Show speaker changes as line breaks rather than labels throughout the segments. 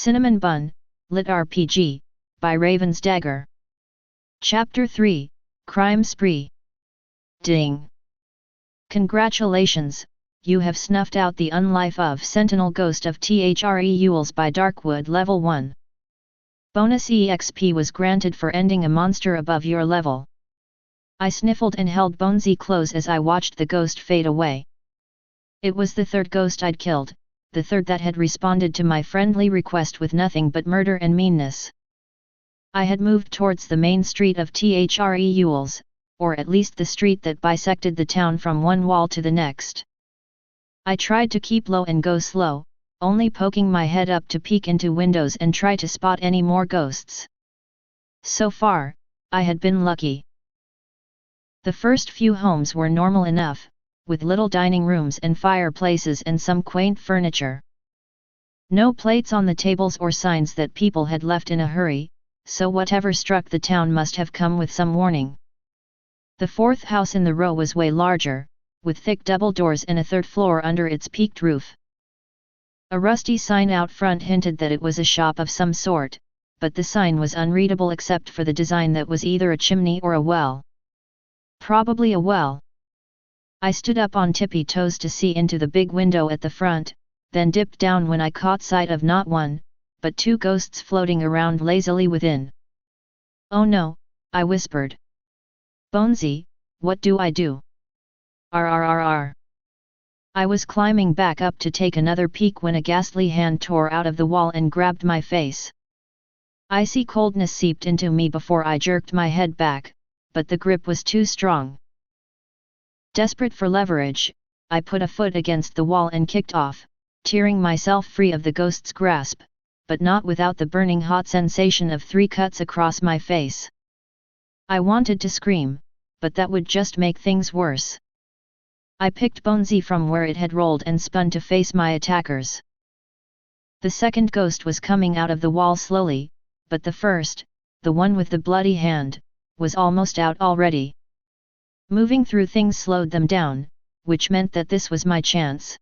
Cinnamon Bun, LitRPG, by RavensDagger. Chapter 3, Crime Spree. Ding! Congratulations, you have snuffed out the unlife of Sentinel Ghost of Thre Yules by Darkwood Level 1. Bonus EXP was granted for ending a monster above your level. I sniffled and held Bonesy close as I watched the ghost fade away. It was the third ghost I'd killed, the third that had responded to my friendly request with nothing but murder and meanness. I had moved towards the main street of Thre Yules, or at least the street that bisected the town from one wall to the next. I tried to keep low and go slow, only poking my head up to peek into windows and try to spot any more ghosts. So far, I had been lucky. The first few homes were normal enough, with little dining rooms and fireplaces and some quaint furniture. No plates on the tables or signs that people had left in a hurry, so whatever struck the town must have come with some warning. The fourth house in the row was way larger, with thick double doors and a third floor under its peaked roof. A rusty sign out front hinted that it was a shop of some sort, but the sign was unreadable except for the design that was either a chimney or a well. Probably a well. I stood up on tippy toes to see into the big window at the front, then dipped down when I caught sight of not one, but two ghosts floating around lazily within. "Oh no," I whispered. "Bonesy, what do I do?" "Rrrr." I was climbing back up to take another peek when a ghastly hand tore out of the wall and grabbed my face. Icy coldness seeped into me before I jerked my head back, but the grip was too strong. Desperate for leverage, I put a foot against the wall and kicked off, tearing myself free of the ghost's grasp, but not without the burning hot sensation of 3 cuts across my face. I wanted to scream, but that would just make things worse. I picked Bonesy from where it had rolled and spun to face my attackers. The second ghost was coming out of the wall slowly, but the first, the one with the bloody hand, was almost out already. Moving through things slowed them down, which meant that this was my chance.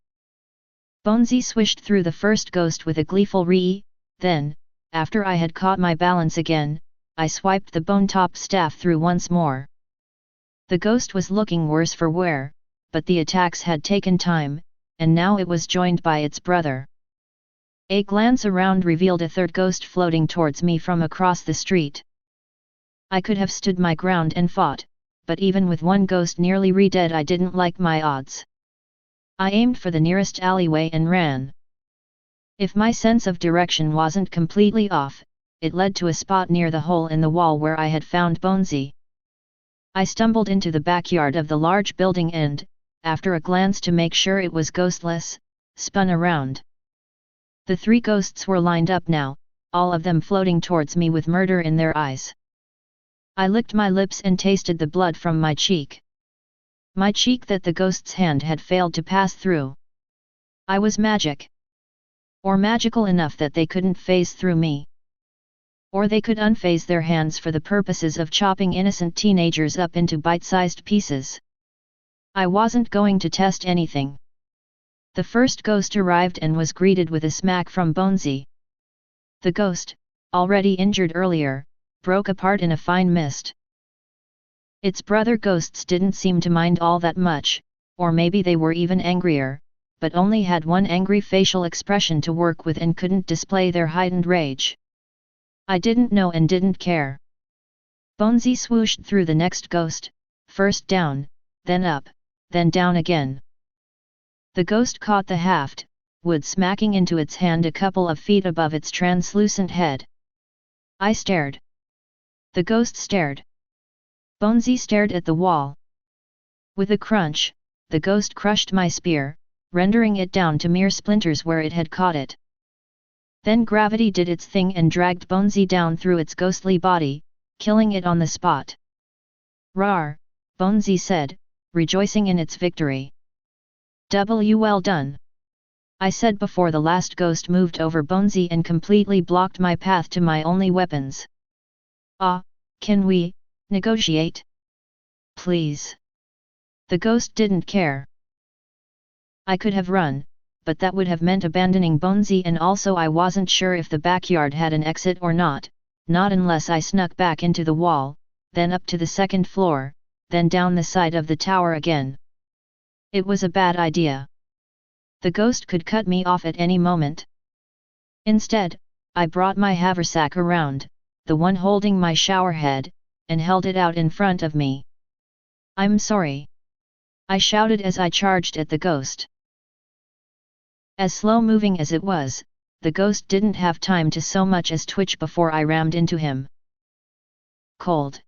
Bonesy swished through the first ghost with a gleeful ree, then, after I had caught my balance again, I swiped the bone-top staff through once more. The ghost was looking worse for wear, but the attacks had taken time, and now it was joined by its brother. A glance around revealed a third ghost floating towards me from across the street. I could have stood my ground and fought, but even with one ghost nearly re-dead I didn't like my odds. I aimed for the nearest alleyway and ran. If my sense of direction wasn't completely off, it led to a spot near the hole in the wall where I had found Bonesy. I stumbled into the backyard of the large building and, after a glance to make sure it was ghostless, spun around. The 3 ghosts were lined up now, all of them floating towards me with murder in their eyes. I licked my lips and tasted the blood from my cheek. My cheek that the ghost's hand had failed to pass through. I was magic. Or magical enough that they couldn't phase through me. Or they could unphase their hands for the purposes of chopping innocent teenagers up into bite-sized pieces. I wasn't going to test anything. The first ghost arrived and was greeted with a smack from Bonesy. The ghost, already injured earlier, broke apart in a fine mist. Its brother ghosts didn't seem to mind all that much, or maybe they were even angrier, but only had one angry facial expression to work with and couldn't display their heightened rage. I didn't know and didn't care. Bonesy swooshed through the next ghost, first down, then up, then down again. The ghost caught the haft, wood smacking into its hand a couple of feet above its translucent head. I stared. The ghost stared. Bonesy stared at the wall. With a crunch, the ghost crushed my spear, rendering it down to mere splinters where it had caught it. Then gravity did its thing and dragged Bonesy down through its ghostly body, killing it on the spot. "Rawr," Bonesy said, rejoicing in its victory. "Well done," I said before the last ghost moved over Bonesy and completely blocked my path to my only weapons. Can we negotiate? Please." The ghost didn't care. I could have run, but that would have meant abandoning Bonesy, and also I wasn't sure if the backyard had an exit or not unless I snuck back into the wall, then up to the second floor, then down the side of the tower again. It was a bad idea. The ghost could cut me off at any moment. Instead, I brought my haversack around, the one holding my shower head, and held it out in front of me. "I'm sorry," I shouted as I charged at the ghost. As slow-moving as it was, the ghost didn't have time to so much as twitch before I rammed into him. Cold.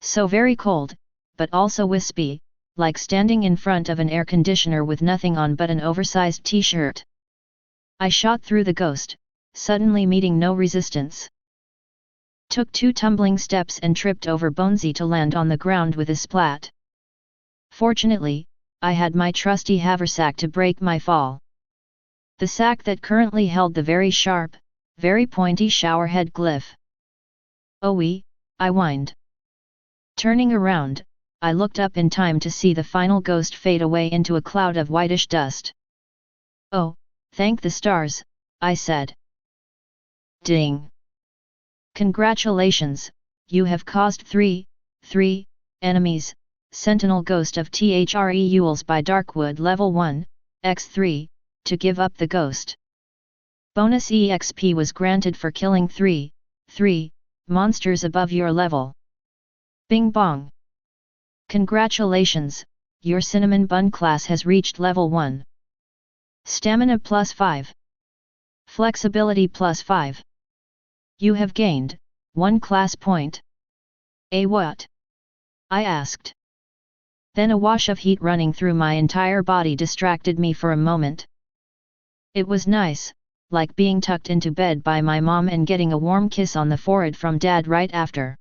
So very cold, but also wispy, like standing in front of an air conditioner with nothing on but an oversized t-shirt. I shot through the ghost, suddenly meeting no resistance. Took 2 tumbling steps and tripped over Bonesy to land on the ground with a splat. Fortunately, I had my trusty haversack to break my fall. The sack that currently held the very sharp, very pointy showerhead glyph. "Oh-wee," I whined. Turning around, I looked up in time to see the final ghost fade away into a cloud of whitish dust. "Oh, thank the stars," I said. Ding! "Congratulations, you have caused 3 enemies, Sentinel Ghost of THRE Yules by Darkwood level 1, x3, to give up the ghost. Bonus EXP was granted for killing 3 monsters above your level. Bing bong! Congratulations, your Cinnamon Bun class has reached level 1. Stamina plus 5. Flexibility plus 5. You have gained 1 class point." What?" I asked. Then a wash of heat running through my entire body distracted me for a moment. It was nice, like being tucked into bed by my mom and getting a warm kiss on the forehead from Dad right after.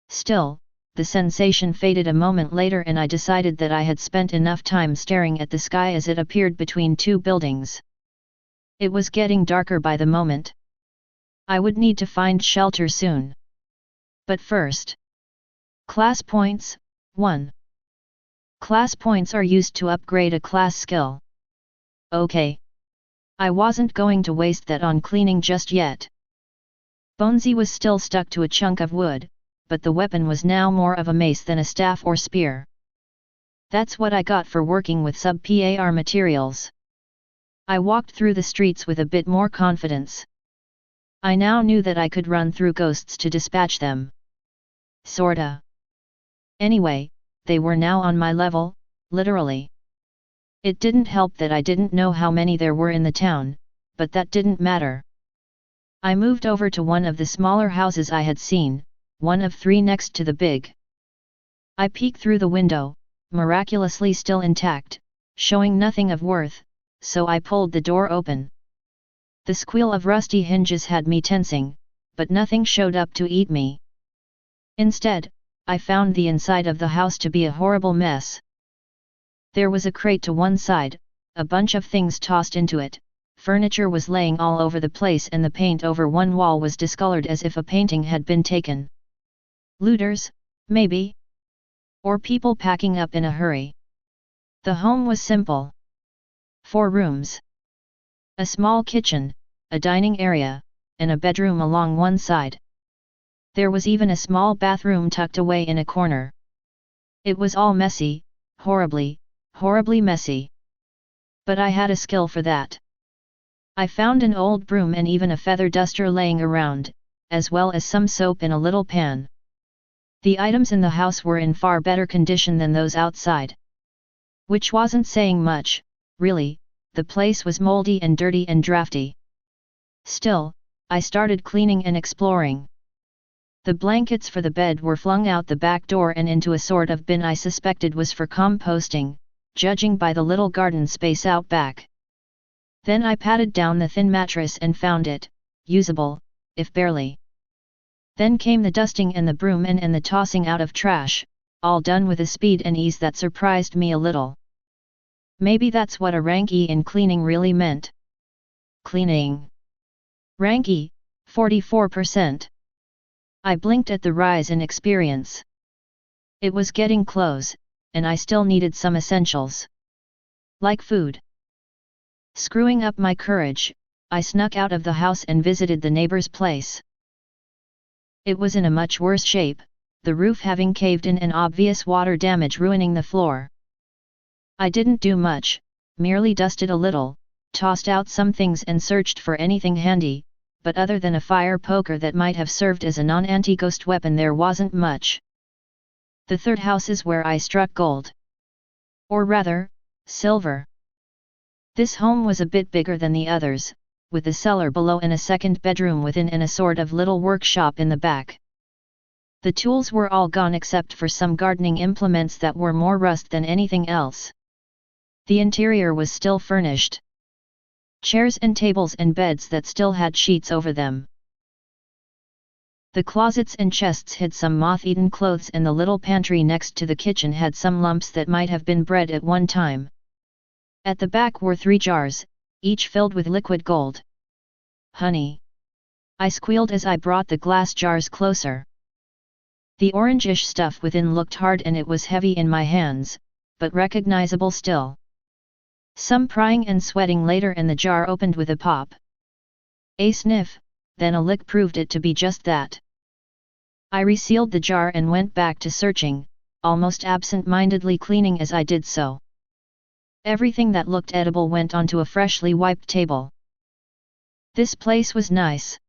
Still, the sensation faded a moment later and I decided that I had spent enough time staring at the sky as it appeared between 2 buildings. It was getting darker by the moment. I would need to find shelter soon. But first. Class points, 1. Class points are used to upgrade a class skill. Okay. I wasn't going to waste that on cleaning just yet. Bonesy was still stuck to a chunk of wood, but the weapon was now more of a mace than a staff or spear. That's what I got for working with sub-PAR materials. I walked through the streets with a bit more confidence. I now knew that I could run through ghosts to dispatch them. Sorta. Anyway, they were now on my level, literally. It didn't help that I didn't know how many there were in the town, but that didn't matter. I moved over to one of the smaller houses I had seen, one of 3 next to the big. I peeked through the window, miraculously still intact, showing nothing of worth, so I pulled the door open. The squeal of rusty hinges had me tensing, but nothing showed up to eat me. Instead, I found the inside of the house to be a horrible mess. There was a crate to one side, a bunch of things tossed into it, furniture was laying all over the place and the paint over one wall was discolored as if a painting had been taken. Looters, maybe? Or people packing up in a hurry. The home was simple. 4 rooms. A small kitchen, a dining area, and a bedroom along one side. There was even a small bathroom tucked away in a corner. It was all messy, horribly messy. But I had a skill for that. I found an old broom and even a feather duster laying around, as well as some soap in a little pan. The items in the house were in far better condition than those outside. Which wasn't saying much, really. The place was moldy and dirty and drafty. Still, I started cleaning and exploring. The blankets for the bed were flung out the back door and into a sort of bin I suspected was for composting, judging by the little garden space out back. Then I patted down the thin mattress and found it usable, if barely. Then came the dusting and the broom and the tossing out of trash, all done with a speed and ease that surprised me a little. Maybe that's what a rank E in cleaning really meant. Cleaning. Rank E, 44%. I blinked at the rise in experience. It was getting close, and I still needed some essentials. Like food. Screwing up my courage, I snuck out of the house and visited the neighbor's place. It was in a much worse shape, the roof having caved in and obvious water damage ruining the floor. I didn't do much, merely dusted a little, tossed out some things and searched for anything handy, but other than a fire poker that might have served as a non-anti-ghost weapon there wasn't much. The third house is where I struck gold. Or rather, silver. This home was a bit bigger than the others, with the cellar below and a second bedroom within and a sort of little workshop in the back. The tools were all gone except for some gardening implements that were more rust than anything else. The interior was still furnished. Chairs and tables and beds that still had sheets over them. The closets and chests hid some moth-eaten clothes and the little pantry next to the kitchen had some lumps that might have been bread at one time. At the back were 3 jars, each filled with liquid gold. Honey! I squealed as I brought the glass jars closer. The orangish stuff within looked hard and it was heavy in my hands, but recognizable still. Some prying and sweating later and the jar opened with a pop. A sniff, then a lick proved it to be just that. I resealed the jar and went back to searching, almost absent-mindedly cleaning as I did so. Everything that looked edible went onto a freshly wiped table. This place was nice.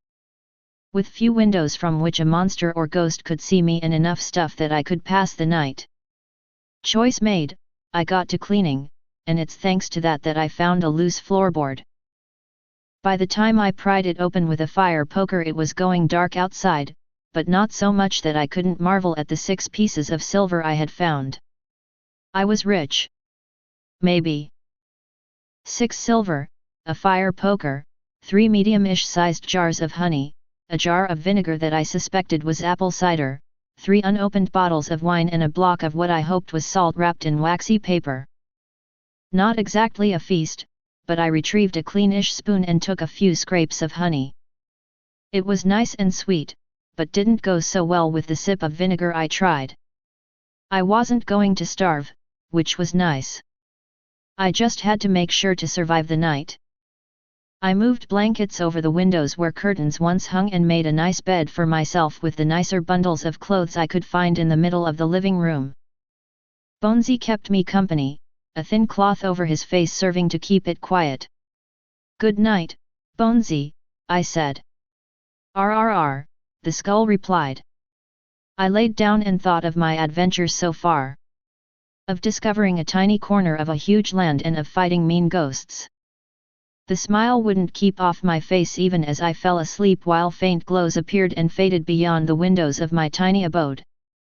With few windows from which a monster or ghost could see me and enough stuff that I could pass the night. Choice made, I got to cleaning, and it's thanks to that I found a loose floorboard. By the time I pried it open with a fire poker it was going dark outside, but not so much that I couldn't marvel at the 6 pieces of silver I had found. I was rich. Maybe. 6 silver, a fire poker, 3 medium-ish sized jars of honey, a jar of vinegar that I suspected was apple cider, 3 unopened bottles of wine and a block of what I hoped was salt wrapped in waxy paper. Not exactly a feast, but I retrieved a cleanish spoon and took a few scrapes of honey. It was nice and sweet, but didn't go so well with the sip of vinegar I tried. I wasn't going to starve, which was nice. I just had to make sure to survive the night. I moved blankets over the windows where curtains once hung and made a nice bed for myself with the nicer bundles of clothes I could find in the middle of the living room. Bonesy kept me company, a thin cloth over his face serving to keep it quiet. "Good night, Bonesy," I said. "RRR," the skull replied. I laid down and thought of my adventures so far. Of discovering a tiny corner of a huge land and of fighting mean ghosts. The smile wouldn't keep off my face even as I fell asleep while faint glows appeared and faded beyond the windows of my tiny abode.